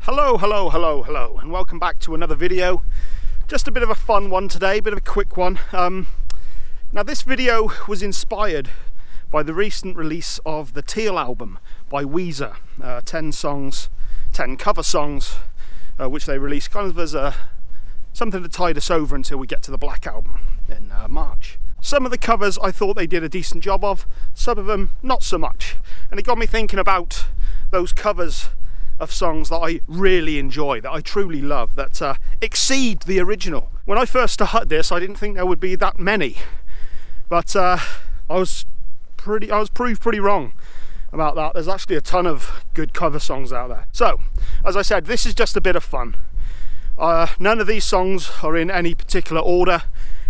Hello, and welcome back to another video. Just a bit of a fun one today, a bit of a quick one. Now this video was inspired by the recent release of the Teal album by Weezer. 10 cover songs, which they released kind of as something to tide us over until we get to the Black album in March. Some of the covers I thought they did a decent job of, some of them not so much. And it got me thinking about those covers of songs that I really enjoy, that I truly love, that exceed the original. When I first started this, I didn't think there would be that many, but I was proved pretty wrong about that. There's actually a ton of good cover songs out there. So, as I said, this is just a bit of fun. None of these songs are in any particular order.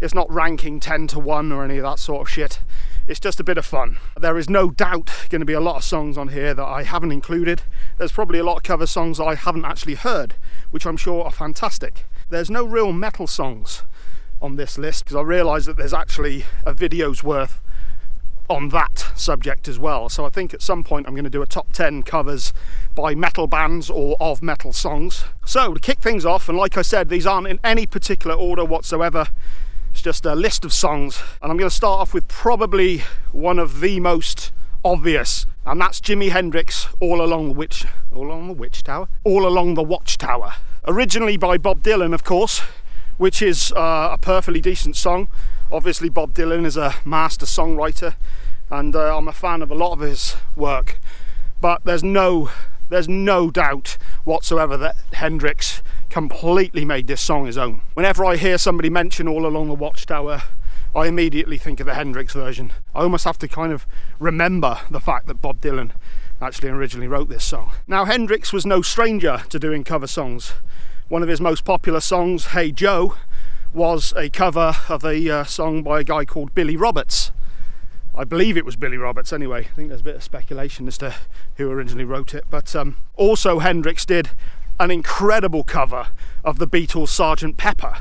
It's not ranking 10 to 1 or any of that sort of shit. It's just a bit of fun. There is no doubt going to be a lot of songs on here that I haven't included. There's probably a lot of cover songs that I haven't actually heard, which I'm sure are fantastic. There's no real metal songs on this list because I realise that there's actually a video's worth on that subject as well. So I think at some point I'm going to do a top 10 covers by metal bands or of metal songs. So to kick things off, and like I said, these aren't in any particular order whatsoever. It's just a list of songs, and I'm going to start off with probably one of the most obvious, and that's Jimi Hendrix, All Along the Watchtower. Originally by Bob Dylan, of course, which is a perfectly decent song. Obviously Bob Dylan is a master songwriter, and I'm a fan of a lot of his work, but there's no doubt whatsoever that Hendrix completely made this song his own. Whenever I hear somebody mention All Along the Watchtower, I immediately think of the Hendrix version. I almost have to kind of remember the fact that Bob Dylan actually originally wrote this song. Now Hendrix was no stranger to doing cover songs. One of his most popular songs, Hey Joe, was a cover of a song by a guy called Billy Roberts. I believe it was Billy Roberts anyway. I think there's a bit of speculation as to who originally wrote it, but also Hendrix did an incredible cover of the Beatles' Sgt. Pepper.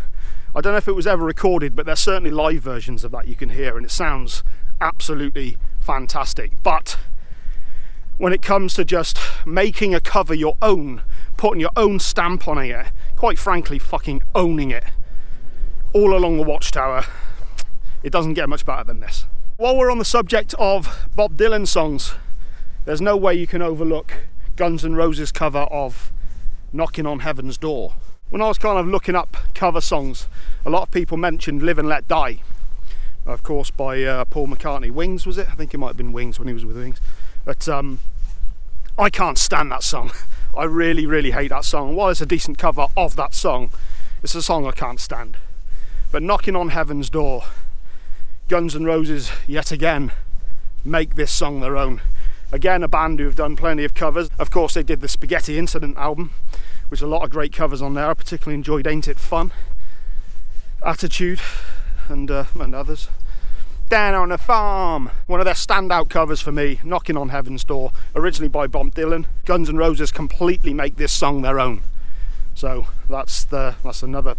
I don't know if it was ever recorded, but there's certainly live versions of that you can hear, and it sounds absolutely fantastic. But when it comes to just making a cover your own, putting your own stamp on it, quite frankly fucking owning it, All Along the Watchtower, it doesn't get much better than this. While we're on the subject of Bob Dylan songs, there's no way you can overlook Guns N' Roses' cover of Knockin' on Heaven's Door. When I was kind of looking up cover songs, a lot of people mentioned Live and Let Die, of course by Paul McCartney. Wings, was it? I think it might have been Wings when he was with Wings. But I can't stand that song. I really hate that song. While it's a decent cover of that song, it's a song I can't stand. But Knockin' on Heaven's Door, Guns N' Roses yet again make this song their own. Again, a band who have done plenty of covers. Of course, they did the Spaghetti Incident album, which a lot of great covers on there. I particularly enjoyed Ain't It Fun, Attitude, and others. Down on a Farm, one of their standout covers for me, Knockin' on Heaven's Door, originally by Bob Dylan. Guns N' Roses completely make this song their own. So that's another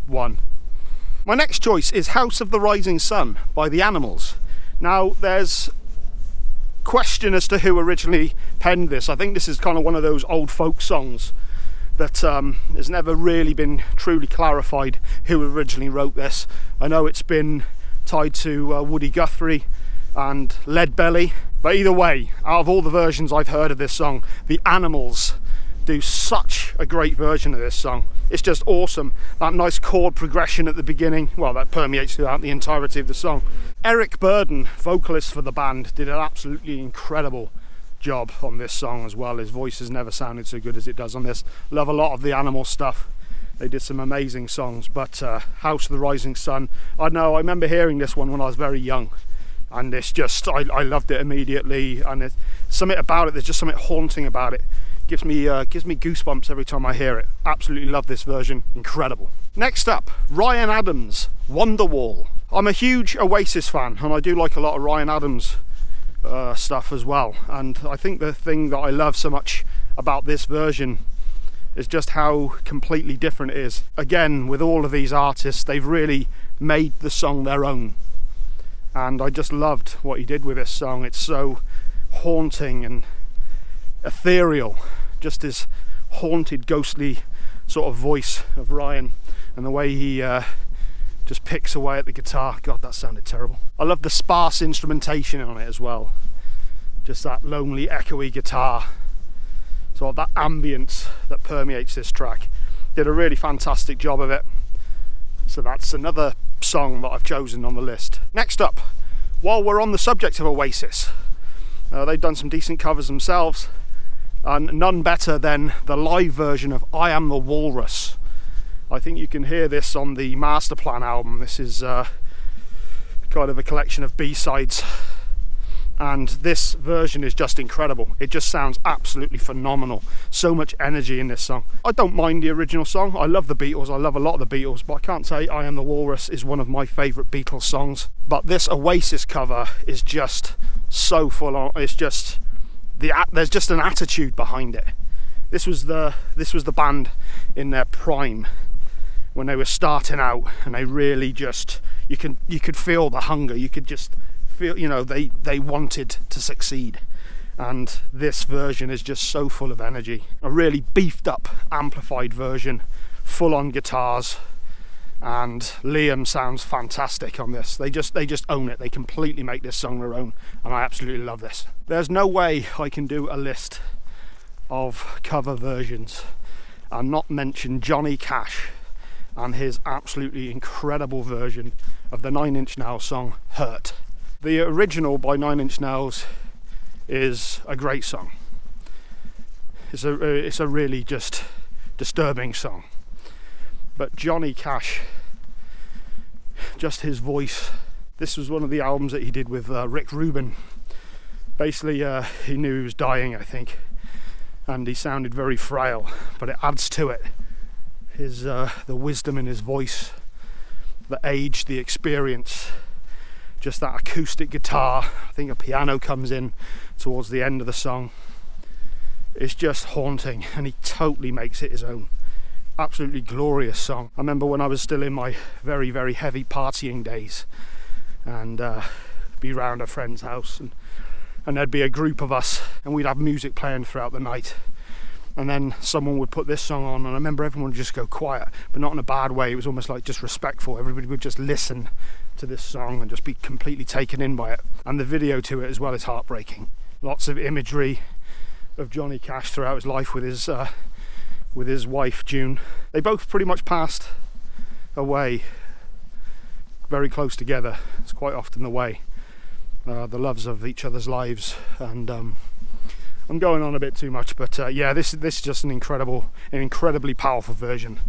one. My next choice is House of the Rising Sun by The Animals. Now, there's question as to who originally penned this. I think this is kind of one of those old folk songs that has never really been truly clarified who originally wrote this. I know it's been tied to Woody Guthrie and Leadbelly, but either way, out of all the versions I've heard of this song, The Animals do such a great version of this song. It's just awesome. That nice chord progression at the beginning, well, that permeates throughout the entirety of the song. Eric Burden, vocalist for the band, did an absolutely incredible job on this song as well. His voice has never sounded so good as it does on this. Love a lot of the Animal stuff. They did some amazing songs, but House of the Rising Sun, I know, I remember hearing this one when I was very young, and it's just, I loved it immediately, and it's something about it, there's just something haunting about it. Gives me goosebumps every time I hear it. Absolutely love this version, incredible. Next up, Ryan Adams, Wonderwall. I'm a huge Oasis fan, and I do like a lot of Ryan Adams stuff as well, and I think the thing that I love so much about this version is just how completely different it is. Again, with all of these artists, they've really made the song their own, and I just loved what he did with this song. It's so haunting and ethereal, just this haunted, ghostly sort of voice of Ryan, and the way he just picks away at the guitar. God, that sounded terrible. I love the sparse instrumentation on it as well. Just that lonely, echoey guitar. Sort of that ambience that permeates this track. Did a really fantastic job of it. So that's another song that I've chosen on the list. Next up, while we're on the subject of Oasis, they've done some decent covers themselves, and none better than the live version of I Am the Walrus. I think you can hear this on the Master Plan album. This is kind of a collection of B-sides, and this version is just incredible. It just sounds absolutely phenomenal. So much energy in this song. I don't mind the original song. I love the Beatles. I love a lot of the Beatles, but I can't say I Am the Walrus is one of my favourite Beatles songs. But this Oasis cover is just so full on. It's just there's just an attitude behind it. This was the band in their prime, when they were starting out, and they really just, you could feel the hunger. You could just feel, you know, they wanted to succeed. And this version is just so full of energy. A really beefed up, amplified version, full on guitars, and Liam sounds fantastic on this. They just own it. They completely make this song their own, and I absolutely love this. There's no way I can do a list of cover versions and not mention Johnny Cash and his absolutely incredible version of the 9 Inch Nails song Hurt. The original by 9 Inch Nails is a great song. It's a really just disturbing song. But Johnny Cash, just his voice. This was one of the albums that he did with Rick Rubin. Basically, he knew he was dying, I think, and he sounded very frail, but it adds to it. The wisdom in his voice, the age, the experience, just that acoustic guitar. I think a piano comes in towards the end of the song. It's just haunting, and he totally makes it his own. Absolutely glorious song. I remember when I was still in my very, very heavy partying days, and be round a friend's house, and there'd be a group of us, and we'd have music playing throughout the night. And then someone would put this song on, and I remember everyone would just go quiet, but not in a bad way. It was almost like just respectful. Everybody would just listen to this song and just be completely taken in by it. And the video to it as well is heartbreaking. Lots of imagery of Johnny Cash throughout his life with his wife June. They both pretty much passed away very close together. It's quite often the way. The loves of each other's lives, and I'm going on a bit too much, but yeah, this is just an incredibly powerful version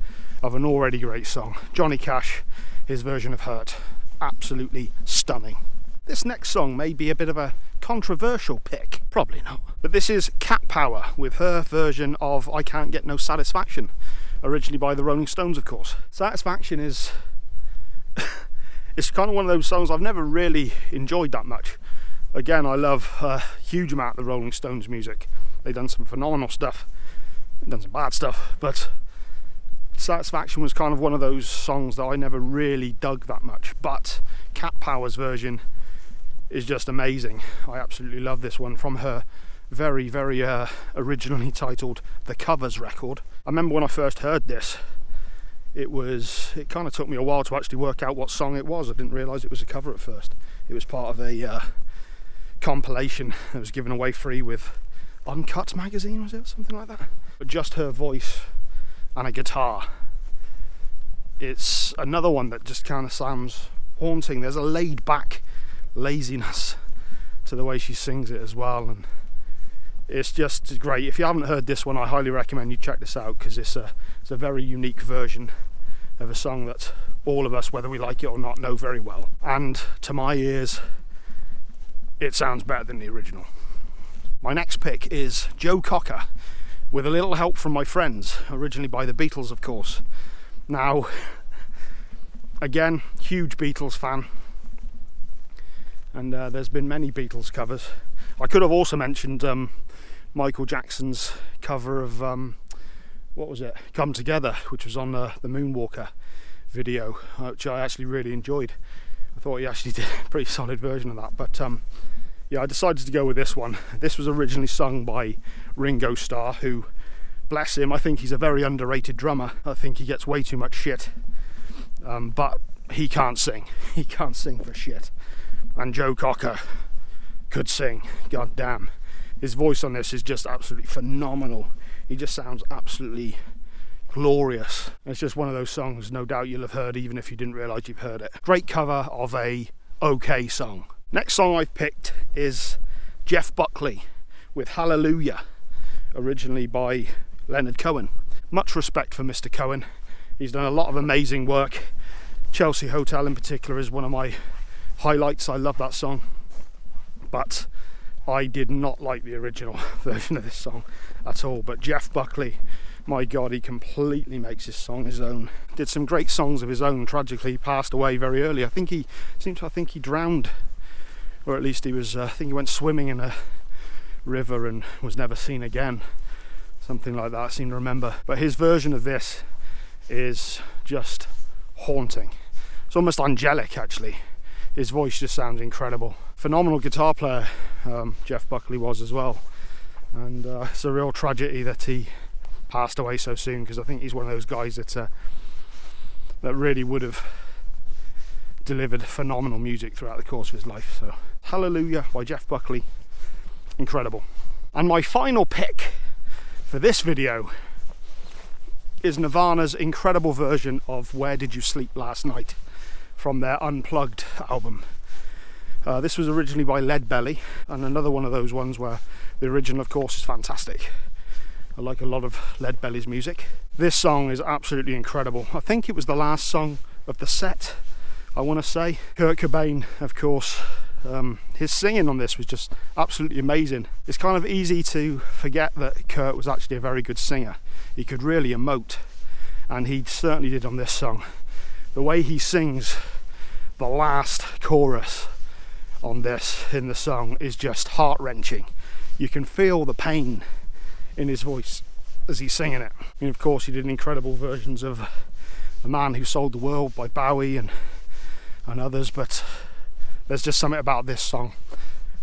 of an already great song. Johnny Cash, his version of Hurt, absolutely stunning. This next song may be a bit of a controversial pick, probably not, but this is Cat Power with her version of I Can't Get No Satisfaction, originally by the Rolling Stones, of course. Satisfaction is it's kind of one of those songs I've never really enjoyed that much. Again, I love a huge amount of the Rolling Stones music. They've done some phenomenal stuff, done some bad stuff, but Satisfaction was kind of one of those songs that I never really dug that much. But Cat Power's version is just amazing. I absolutely love this one from her very, very originally titled The Covers record. I remember when I first heard this, it kind of took me a while to actually work out what song it was. I didn't realise it was a cover at first. It was part of a compilation that was given away free with Uncut magazine, was it? Something like that. But just her voice and a guitar. It's another one that just kind of sounds haunting. There's a laid back laziness to the way she sings it as well, and it's just great. If you haven't heard this one, I highly recommend you check this out, because it's a very unique version of a song that all of us, whether we like it or not, know very well. And to my ears, it sounds better than the original. My next pick is Joe Cocker, with a little help from my friends, originally by the Beatles, of course. Now, again, huge Beatles fan, and there's been many Beatles covers. I could have also mentioned Michael Jackson's cover of what was it, Come Together, which was on the Moonwalker video, which I actually really enjoyed. I thought he actually did a pretty solid version of that, but yeah, I decided to go with this one. This was originally sung by Ringo Starr, who bless him, I think he's a very underrated drummer. I think he gets way too much shit, but he can't sing. He can't sing for shit. And Joe Cocker could sing, god damn. His voice on this is just absolutely phenomenal. He just sounds absolutely glorious. It's just one of those songs no doubt you'll have heard even if you didn't realise you've heard it. Great cover of a okay song. Next song I've picked is Jeff Buckley with Hallelujah, originally by Leonard Cohen. Much respect for Mr. Cohen. He's done a lot of amazing work. Chelsea Hotel in particular is one of my highlights. I love that song, but I did not like the original version of this song at all. But Jeff Buckley, my God, he completely makes his song his own. Did some great songs of his own. Tragically, he passed away very early. I think he drowned, or at least he was. I think he went swimming in a river and was never seen again. Something like that, I seem to remember. But his version of this is just haunting. It's almost angelic, actually. His voice just sounds incredible. Phenomenal guitar player, Jeff Buckley was as well. And it's a real tragedy that he passed away so soon, because I think he's one of those guys that really would have delivered phenomenal music throughout the course of his life. So Hallelujah by Jeff Buckley, incredible. And my final pick for this video is Nirvana's incredible version of Where Did You Sleep Last Night from their Unplugged album. This was originally by Leadbelly, and another one of those ones where the original of course is fantastic. I like a lot of Leadbelly's music. This song is absolutely incredible. I think it was the last song of the set, I want to say. Kurt Cobain, of course, his singing on this was just absolutely amazing. It's kind of easy to forget that Kurt was actually a very good singer. He could really emote, and he certainly did on this song. The way he sings the last chorus on this in the song is just heart-wrenching. You can feel the pain in his voice as he's singing it. And of course he did incredible versions of The Man Who Sold the World by Bowie and others, but there's just something about this song.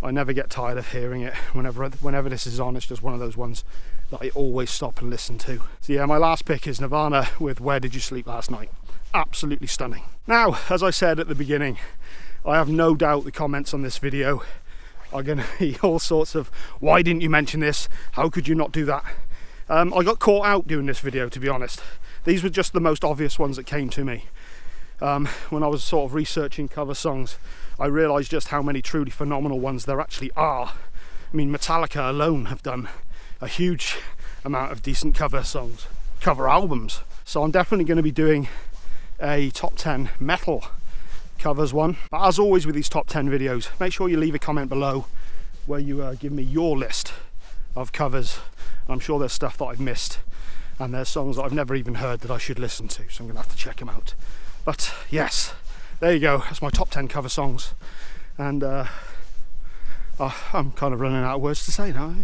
I never get tired of hearing it. Whenever this is on, it's just one of those ones that I always stop and listen to. So yeah, my last pick is Nirvana with Where Did You Sleep Last Night. Absolutely stunning. Now, as I said at the beginning, I have no doubt the comments on this video are going to be all sorts of, why didn't you mention this? How could you not do that? I got caught out doing this video, to be honest. These were just the most obvious ones that came to me. When I was sort of researching cover songs, I realised just how many truly phenomenal ones there actually are. I mean, Metallica alone have done a huge amount of decent cover songs, cover albums. So I'm definitely going to be doing a top 10 metal covers one. But as always with these top 10 videos, make sure you leave a comment below where you give me your list of covers. I'm sure there's stuff that I've missed, and there's songs that I've never even heard that I should listen to, so I'm going to have to check them out. But yes, there you go, that's my top 10 cover songs, and I'm kind of running out of words to say now.